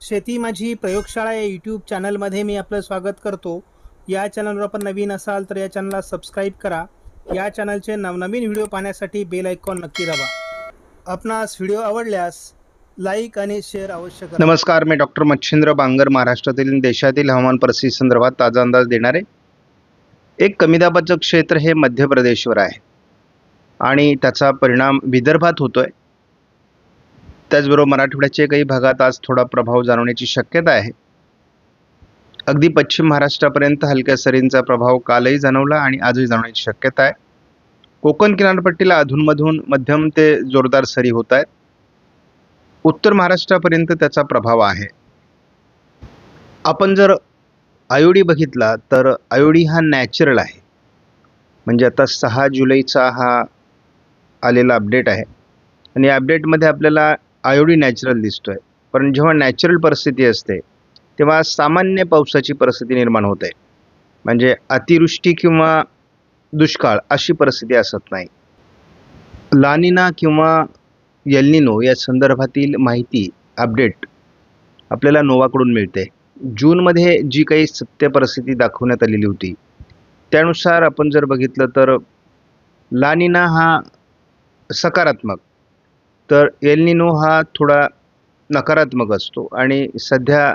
शेती माझी प्रयोगशाळा या यूट्यूब चॅनलमध्ये मी आपलं स्वागत करतो. या चॅनलवर आपण नवीन असाल तर या चॅनलला सबस्क्राईब करा. या चॅनलचे नवनवीन व्हिडिओ पाहण्यासाठी बेल आयकॉन नक्की दाबा. आपणास व्हिडिओ आवडल्यास लाईक आणि शेअर अवश्य करा. नमस्कार, मी डॉक्टर मच्छिंद्र बांगर महाराष्ट्रातील देशातील हवामान परिस्थिती संदर्भात ताजा अंदाज देणारे. एक कमी दाबाचं क्षेत्र हे मध्य प्रदेशवर आहे आणि त्याचा परिणाम विदर्भात होतोय. त्याचबरोबर मराठवाड्याच्या काही भागात आज थोडा प्रभाव जाणवण्याची शक्यता आहे. अगदी पश्चिम महाराष्ट्रापर्यंत हलक्या सरींचा प्रभाव कालही जाणवला आणि आजही जाणवण्याची शक्यता आहे. कोकण किनारपट्टीला अधूनमधून मध्यम ते जोरदार सरी होत आहेत. उत्तर महाराष्ट्रापर्यंत त्याचा प्रभाव आहे. आपण जर आयोडी बघितला तर आयोडी हा नॅचरल आहे. म्हणजे आता 6 जुलैचा हा आलेला अपडेट आहे आणि या अपडेटमध्ये आपल्याला आयोडी नॅचरल दिसतोय. पण जेव्हा नॅचरल परिस्थिती असते तेव्हा सामान्य पावसाची परिस्थिती निर्माण होते. म्हणजे अतिवृष्टी किंवा दुष्काळ अशी परिस्थिती असत नाही. लानिना किंवा एल निनो या संदर्भातील माहिती अपडेट आपल्याला नोवाकडून मिळते. जूनमध्ये जी काही सत्य परिस्थिती दाखवण्यात आलेली होती त्यानुसार आपण जर बघितलं तर लानिना हा सकारात्मक, तर एल निनो हा थोडा नकारात्मक असतो आणि सध्या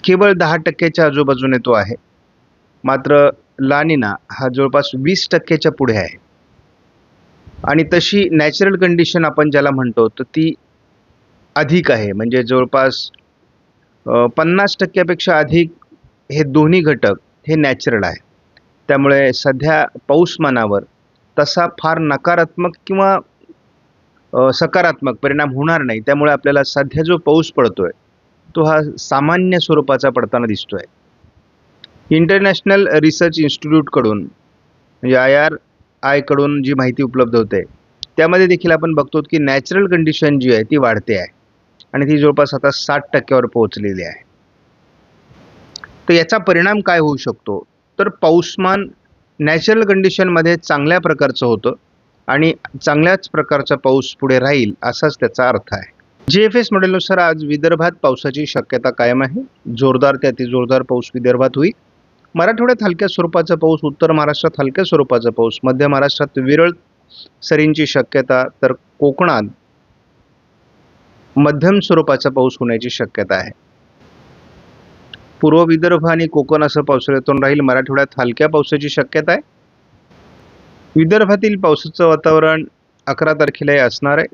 केवळ 10% आजूबाजूने तो आहे. मात्र लानिना हा जवळपास 20% पुढे आहे. आणि तशी नॅचरल कंडिशन आपण ज्याला म्हणतो तर ती अधिक आहे. म्हणजे जवळपास 50% अधिक हे दोन्ही घटक हे नॅचरल आहे. त्यामुळे सध्या पाऊसमानावर तसा फार नकारात्मक किंवा सकारात्मक परिणाम होणार नाही. त्यामुळे आपल्याला सध्या जो पाऊस पडतोय तो हा सामान्य स्वरूपाचा पडताना दिसतोय. इंटरनॅशनल रिसर्च इन्स्टिट्यूटकडून म्हणजे IRI कडून जी माहिती उपलब्ध होते त्यामध्ये देखील आपण बघतो की नॅचरल कंडिशन जी आहे ती वाढते आहे आणि ती जवळपास आता 60% पोहोचलेली आहे. तर याचा परिणाम काय होऊ शकतो तर पाऊसमान नॅचरल कंडिशनमध्ये चांगल्या प्रकारचं होतं आणि चांगल्याच प्रकारचा पाऊस पुढे राहील असाच त्याचा अर्थ आहे. GFS मॉडेलनुसार आज विदर्भात पावसाची शक्यता कायम आहे. जोरदार ते अतिजोरदार पाऊस विदर्भात होईल. मराठवाड्यात हलक्या स्वरूपाचा पाऊस, उत्तर महाराष्ट्रात हलक्या स्वरूपाचा पाऊस, मध्य महाराष्ट्रात विरळ सरींची शक्यता, तर कोकणात मध्यम स्वरूपाचा पाऊस होण्याची शक्यता आहे. पूर्व विदर्भ आणि कोकण असं पावसाळ्यातून राहील. मराठवाड्यात हलक्या पावसाची शक्यता आहे. विदर्भातील पावसाचं वातावरण 11 तारखेला असणार आहे.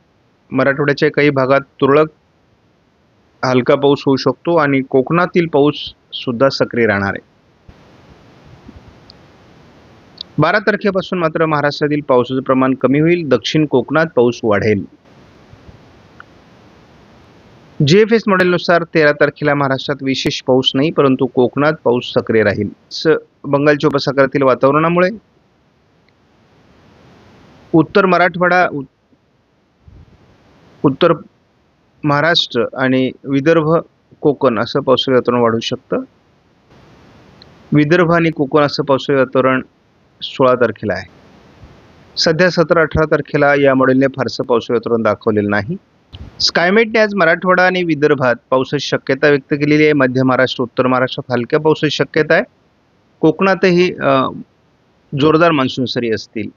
मराठवाड्याच्या काही भागात तुरळक हलका पाऊस होऊ शकतो आणि कोकणातील पाऊस सुद्धा सक्रिय राहणार आहे. 12 तारखेपासून मात्र महाराष्ट्रातील पावसाचं प्रमाण कमी होईल. दक्षिण कोकणात पाऊस वाढेल. GFS मॉडेलनुसार 13 तारखेला महाराष्ट्रात विशेष पाऊस नाही, परंतु कोकणात पाऊस सक्रिय राहील. बंगालच्या उपसागरातील वातावरणामुळे उत्तर मराठवाडा, उत्तर महाराष्ट्र आणि विदर्भ कोकण असं पावसाळी वातावरण वाढू शकतं. विदर्भ आणि कोकण असं पावसाळी वातावरण 16 तारखेला आहे. सध्या 17-18 तारखेला या मॉडेलने फारसं पावसाळी वातावरण दाखवलेलं नाही. स्कायमेटने आज मराठवाडा आणि विदर्भात पावसाची शक्यता व्यक्त केलेली आहे. मध्य महाराष्ट्र, उत्तर महाराष्ट्रात हलक्या पावसाची शक्यता आहे. कोकणातही जोरदार मान्सून सरी असतील.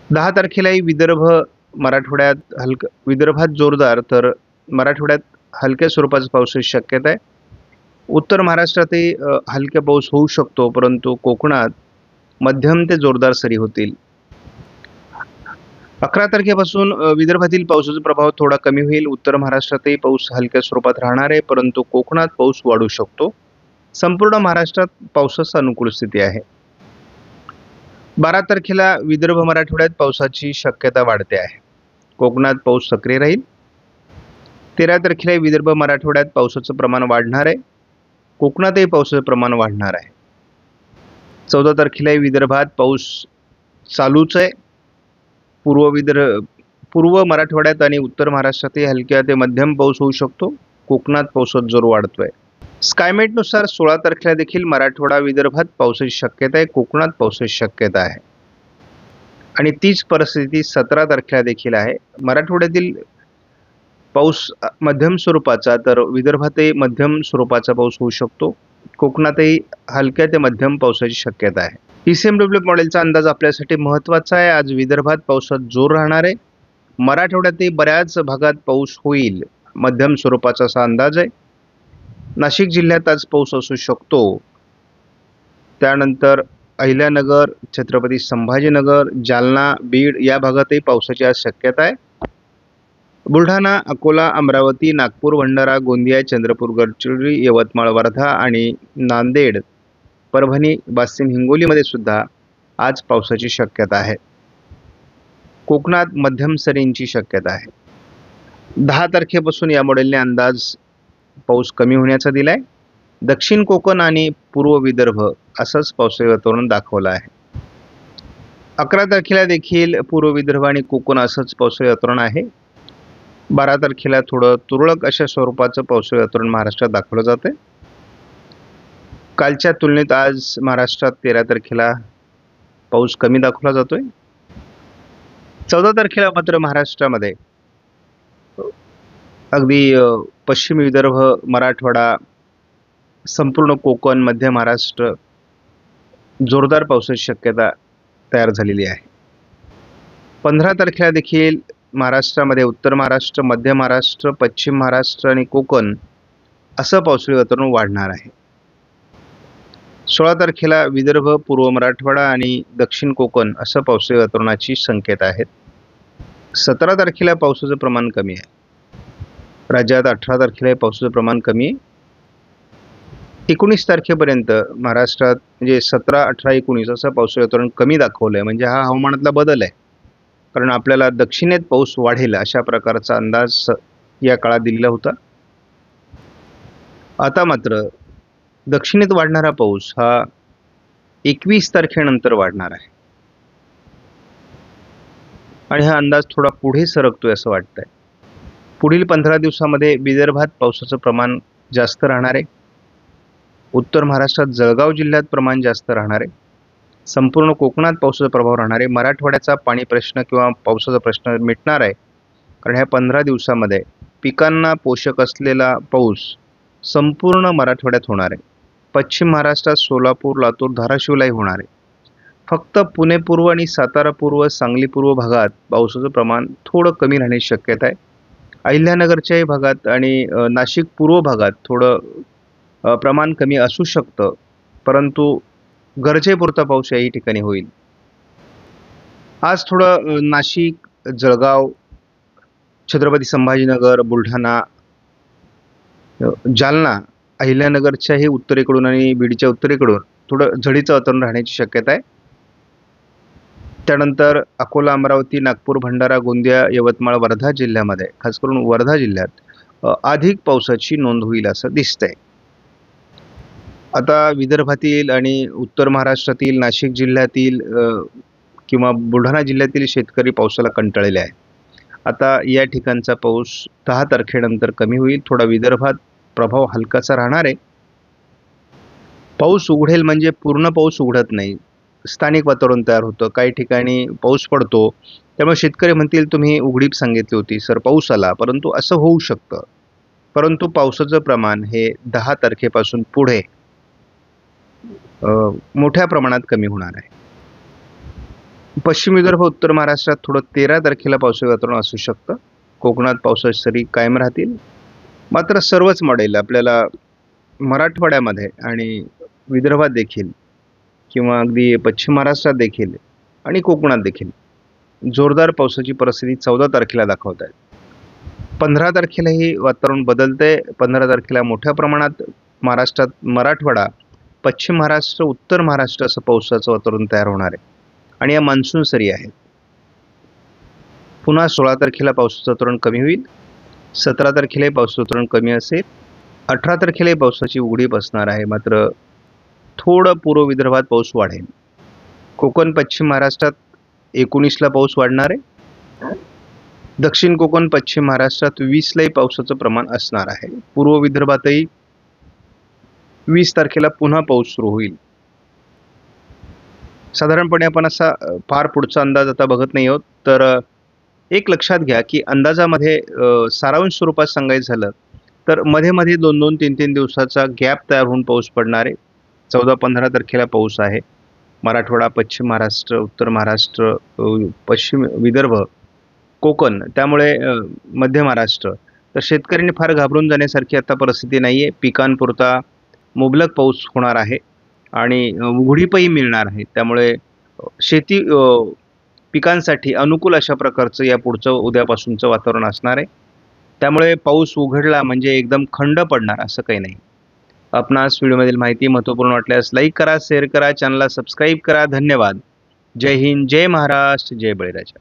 10 तारखेलाही विदर्भात जोरदार, तर मराठवाड्यात हलक्या स्वरूपाचा पावसाची शक्यता आहे. उत्तर महाराष्ट्रातही हलक्या पाऊस होऊ शकतो, परंतु कोकणात मध्यम ते जोरदार सरी होतील. 11 तारखेपासून विदर्भातील पावसाचा प्रभाव थोडा कमी होईल. उत्तर महाराष्ट्रातही पाऊस हलक्या स्वरूपात राहणार आहे, परंतु कोकणात पाऊस वाढू शकतो. संपूर्ण महाराष्ट्रात पावसाची अनुकूल स्थिती आहे. 12 तारखेला विदर्भ मराठवाड्यात पावसाची शक्यता वाढते आहे. कोकणात पाऊस सक्रिय राहील. 13 तारखेला विदर्भ मराठवाड्यात पावसाचं प्रमाण वाढणार आहे. कोकणातही पावसाचं प्रमाण वाढणार आहे. 14 तारखेला विदर्भात पाऊस चालूच आहे. पूर्व मराठवाड्यात आणि उत्तर महाराष्ट्रातही हलक्या ते मध्यम पाऊस होऊ शकतो. कोकणात पावसाचा जोर वाढतोय. स्कायमेटनुसार 16 तारखेला देखील मराठवाडा विदर्भात पावसाची शक्यता आहे. कोकणात पावसाची शक्यता आहे आणि तीच परिस्थिती 17 तारखेला देखील आहे. मराठवाड्यातील पाऊस मध्यम स्वरूपाचा, तर विदर्भातही मध्यम स्वरूपाचा पाऊस होऊ शकतो. कोकणातही हलक्या ते मध्यम पावसाची शक्यता आहे. ECMWF मॉडेलचा अंदाज आपल्यासाठी महत्त्वाचा आहे. आज विदर्भात पावसात जोर राहणार आहे. मराठवाड्यातही बऱ्याच भागात पाऊस होईल, मध्यम स्वरूपाचा असा अंदाज आहे. नाशिक जिल्ह्यात आज पाऊस असू शकतो. त्यानंतर अहिल्यानगर, छत्रपती संभाजीनगर, जालना, बीड या भागातही पावसाची आज शक्यता आहे. बुलढाणा, अकोला, अमरावती, नागपूर, भंडारा, गोंदिया, चंद्रपूर, गडचिरोली, यवतमाळ, वर्धा आणि नांदेड, परभणी, वाशिम, हिंगोलीमध्ये सुद्धा आज पावसाची शक्यता आहे. कोकणात मध्यम सरींची शक्यता आहे. 10 तारखेपासून या मॉडेलने अंदाज पाऊस कमी होण्याचा दिलाय. दक्षिण कोकण आणि पूर्व विदर्भ असंच पावसाळी वातावरण दाखवलं आहे. 11 तारखेला देखील पूर्व विदर्भ आणि कोकण असंच पावसाळी वातावरण आहे. 12 तारखेला थोडं तुरळक अशा स्वरूपाचं पावसाळी वातावरण महाराष्ट्रात दाखवलं जाते. कालच्या तुलनेत आज महाराष्ट्रात 13 तारखेला पाऊस कमी दाखवला जातोय. 14 तारखेला मात्र महाराष्ट्रामध्ये अगदी पश्चिम विदर्भ, मराठवाडा, संपूर्ण कोकण, मध्य महाराष्ट्र जोरदार पावसाची शक्यता तयार झालेली आहे. 15 तारखेला देखील महाराष्ट्रामध्ये उत्तर महाराष्ट्र, मध्य महाराष्ट्र, पश्चिम महाराष्ट्र आणि कोकण असं पावसाळी वातावरण वाढणार आहे. 16 तारखेला विदर्भ, पूर्व मराठवाडा आणि दक्षिण कोकण असं पावसाळी वातावरणाची संकेत आहेत. 17 तारखेला पावसाचं प्रमाण कमी आहे. राज्यात 18 तारखेला पावसाचं प्रमाण कमी आहे. 19 तारखेपर्यंत महाराष्ट्रात म्हणजे 17, 18, 19 असं पावसाळी वातावरण कमी दाखवलं आहे. म्हणजे हा हवामानातला बदल आहे. कारण आपल्याला दक्षिणेत पाऊस वाढेल अशा प्रकारचा अंदाज या काळात दिलेला होता. आता मात्र दक्षिणेत वाढणारा पाऊस हा 21 तारखेनंतर वाढणार आहे आणि हा अंदाज थोडा पुढे सरकतोय असं वाटतंय. पुढील 15 दिवसामध्ये विदर्भात पावसाचं प्रमाण जास्त राहणार आहे. उत्तर महाराष्ट्रात जळगाव जिल्ह्यात प्रमाण जास्त राहणार आहे. संपूर्ण कोकणात पावसाचा प्रभाव राहणार आहे. मराठवाड्याचा पाणी प्रश्न किंवा पावसाचा प्रश्न मिटणार आहे. कारण ह्या 15 दिवसामध्ये पिकांना पोषक असलेला पाऊस संपूर्ण मराठवाड्यात होणार आहे. पश्चिम महाराष्ट्रात सोलापूर, लातूर, धाराशिवलाही होणार आहे. फक्त पुणे पूर्व आणि सातारा पूर्व, सांगली पूर्व भागात पावसाचं प्रमाण थोडं कमी राहण्याची शक्यता आहे. अहिल्यानगरच्याही भागात आणि नाशिक पूर्व भागात थोडं प्रमाण कमी असू शकतं, परंतु गरजेपुरता पाऊस याही ठिकाणी होईल. आज थोडं नाशिक, जळगाव, छत्रपती संभाजीनगर, बुलढाणा, जालना, अहिल्यानगरच्याही उत्तरेकडून आणि बीडच्या उत्तरेकडून थोडं झडीचं वातावरण राहण्याची शक्यता आहे. त्यानंतर अकोला, अमरावती, नागपूर, भंडारा, गोंदिया, यवतमाळ, वर्धा जिल्ह्यामध्ये, खास करून वर्धा जिल्ह्यात अधिक पावसाची नोंद होईल असं दिसतंय. आता विदर्भातील आणि उत्तर महाराष्ट्रातील, नाशिक जिल्ह्यातील किंवा बुलढाणा जिल्ह्यातील शेतकरी पावसाला कंटाळलेले आहेत. आता या ठिकाणचा पाऊस 10 तारखेनंतर कमी होईल. थोडा विदर्भात प्रभाव हलकासा राहणार आहे. पाऊस उघडेल म्हणजे पूर्ण पाऊस उघडत नाही, स्थानिक वातावरण तयार होतं. काही ठिकाणी पाऊस पडतो, त्यामुळे शेतकरी म्हणतील तुम्ही उघडीप सांगितली होती सर, पाऊस आला, परंतु असं होऊ शकतं. परंतु पावसाचं प्रमाण हे 10 तारखेपासून पुढे मोठ्या प्रमाणात कमी होणार आहे. पश्चिम विदर्भ, उत्तर महाराष्ट्रात थोडं 13 तारखेला पावसाळी वातावरण असू शकतं. कोकणात पावसाची सरी कायम राहतील. मात्र सर्वच मॉडेल आपल्याला मराठवाड्यामध्ये आणि विदर्भात देखील किंवा अगदी पश्चिम महाराष्ट्रात देखील आणि कोकणात देखील जोरदार पावसाची परिस्थिती 14 तारखेला दाखवत आहेत. 15 तारखेलाही वातावरण बदलतंय. 15 तारखेला मोठ्या प्रमाणात महाराष्ट्रात मराठवाडा, पश्चिम महाराष्ट्र, उत्तर महाराष्ट्र असं पावसाचं वातावरण तयार होणार आहे आणि या मान्सून सरी आहेत. पुन्हा 16 तारखेला पावसाचं वातावरण कमी होईल. 17 तारखेलाही पावसाचं वातावरण कमी असेल. 18 तारखेलाही पावसाची उघडीप असणार आहे. मात्र थोडं पूर्व विदर्भात पाऊस वाढेल. कोकण, पश्चिम महाराष्ट्रात 19ला पाऊस वाढणार आहे. दक्षिण कोकण, पश्चिम महाराष्ट्रात 20लाही पावसाचं प्रमाण असणार आहे. पूर्व विदर्भातही 20 तारखेला पुन्हा पाऊस सुरू होईल. साधारणपणे आपण असा फार पुढचा अंदाज आता बघत नाही आहोत, तर एक लक्षात घ्या की अंदाजामध्ये सारांश स्वरूपात सांगायचं झालं तर मध्ये मध्ये 2-2, 3-3 दिवसाचा गॅप तयार होऊन पाऊस पडणार आहे. 14-15 तारखेला पाऊस आहे. मराठवाडा, पश्चिम महाराष्ट्र, उत्तर महाराष्ट्र, पश्चिम विदर्भ, कोकण, त्यामुळे मध्य महाराष्ट्र. तर शेतकऱ्यांनी फार घाबरून जाण्यासारखी आता परिस्थिती नाही आहे. पिकांपुरता मुबलक पाऊस होणार आहे आणि उघडीपही मिळणार आहे. त्यामुळे शेती पिकांसाठी अनुकूल अशा प्रकारचं या पुढचं उद्यापासूनचं वातावरण असणार आहे. त्यामुळे पाऊस उघडला म्हणजे एकदम खंड पडणार असं काही नाही. आपणास व्हिडिओमधील माहिती महत्त्वपूर्ण वाटल्यास लाईक करा, शेअर करा, चॅनलला सबस्क्राईब करा. धन्यवाद. जय हिंद, जय महाराष्ट्र, जय बळीराजा.